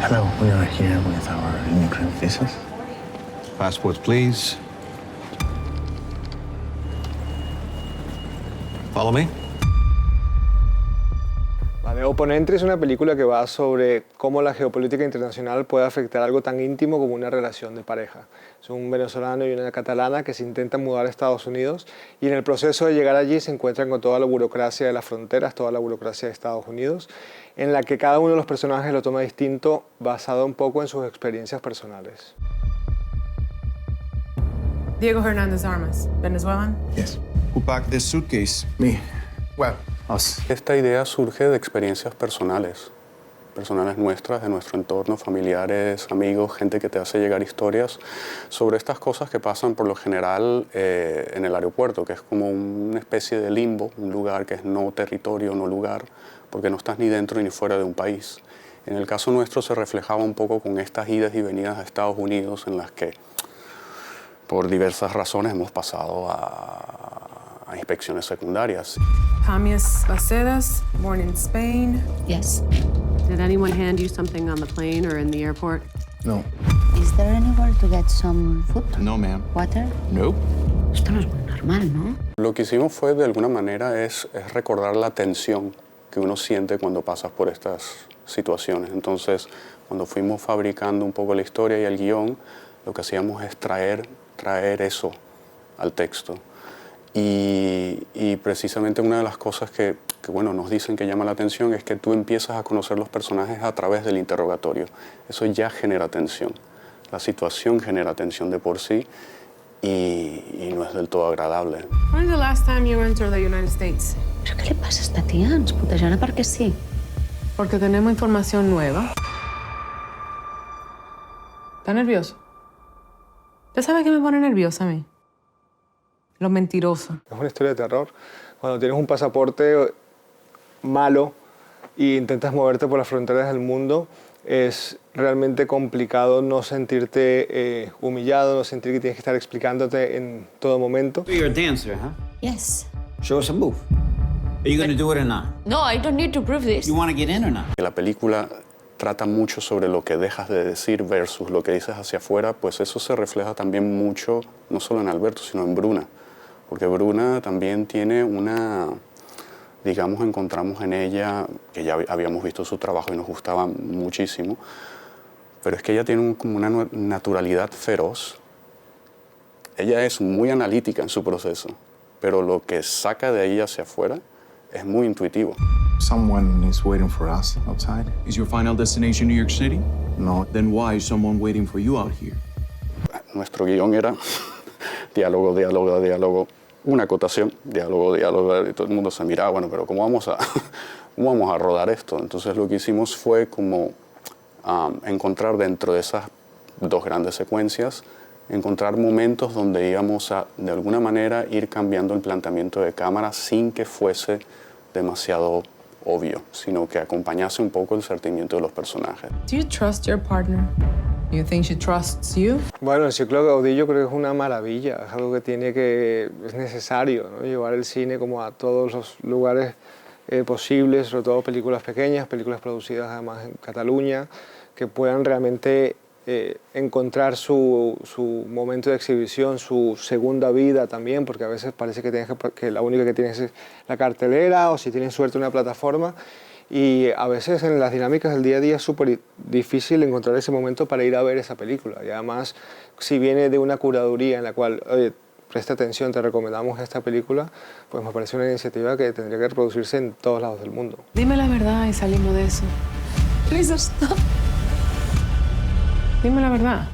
Hello, we are here with our immigrant visas. Passports, please. Follow me. Vale, Oponente es una película que va sobre cómo la geopolítica internacional puede afectar algo tan íntimo como una relación de pareja. Es un venezolano y una catalana que se intentan mudar a Estados Unidos y en el proceso de llegar allí se encuentran con toda la burocracia de las fronteras, toda la burocracia de Estados Unidos, en la que cada uno de los personajes lo toma distinto, basado un poco en sus experiencias personales. Diego Hernández Armas, Venezuelan. Yes. Who packed this suitcase? Me. Well, us. Esta idea surge de experiencias personales nuestras, de nuestro entorno, familiares, amigos, gente que te hace llegar historias sobre estas cosas que pasan por lo general en el aeropuerto, que es como una especie de limbo, un lugar que es no territorio, no lugar, porque no estás ni dentro ni fuera de un país. En el caso nuestro se reflejaba un poco con estas idas y venidas a Estados Unidos en las que por diversas razones hemos pasado a inspecciones secundarias. James Bacedas, born in Spain. Yes. Did anyone hand you something on the plane or in the airport? No. Is there anywhere to get some food? No, ma'am. Water? Nope. Esto no es muy normal, ¿no? Lo que hicimos fue, de alguna manera, es recordar la tensión que uno siente cuando pasas por estas situaciones. Entonces, cuando fuimos fabricando un poco la historia y el guión, lo que hacíamos es traer eso al texto. Y precisamente una de las cosas que bueno, nos dicen que llama la atención es que tú empiezas a conocer los personajes a través del interrogatorio. Eso ya genera tensión. La situación genera tensión de por sí y no es del todo agradable. When is the last time you entered the United States? ¿Pero qué le pasa a esta tía? Ens putejarà perquè sí. Porque tenemos información nueva. ¿Está nervioso? ¿Usted sabe qué me pone nerviosa a mí? Los mentirosos. Es una historia de terror. Cuando tienes un pasaporte malo e intentas moverte por las fronteras del mundo, es realmente complicado no sentirte humillado, no sentir que tienes que estar explicándote en todo momento. So you're a dancer, huh? Yes. Show us a move. Are you gonna do it or not? No, I don't need to prove this. You wanna get in or not? La película trata mucho sobre lo que dejas de decir versus lo que dices hacia afuera, pues eso se refleja también mucho, no solo en Alberto, sino en Bruna. Porque Bruna también tiene digamos, encontramos en ella, que ya habíamos visto su trabajo y nos gustaba muchísimo, pero es que ella tiene como una naturalidad feroz. Ella es muy analítica en su proceso, pero lo que saca de ahí hacia afuera es muy intuitivo. Someone is waiting for us outside. Is your final destination New York City? No. Then why is someone waiting for you out here? Nuestro guión era diálogo, diálogo, diálogo, una acotación, diálogo, diálogo, y todo el mundo se miraba, bueno, pero ¿cómo vamos a rodar esto? Entonces lo que hicimos fue como encontrar dentro de esas dos grandes secuencias, encontrar momentos donde íbamos a, de alguna manera, ir cambiando el planteamiento de cámara sin que fuese demasiado obvio, sino que acompañase un poco el sentimiento de los personajes. Do you trust your partner? You think she trusts you? Bueno, el ciclo Gaudí yo creo que es una maravilla, es algo que es necesario, ¿no? Llevar el cine como a todos los lugares posibles, sobre todo películas pequeñas, películas producidas además en Cataluña, que puedan realmente encontrar su momento de exhibición, su segunda vida también, porque a veces parece que la única que tienes es la cartelera o si tienes suerte una plataforma. Y a veces en las dinámicas del día a día es súper difícil encontrar ese momento para ir a ver esa película. Y además, si viene de una curaduría en la cual, oye, presta atención, te recomendamos esta película, pues me parece una iniciativa que tendría que reproducirse en todos lados del mundo. Dime la verdad y salimos de eso. Please stop. Dime la verdad.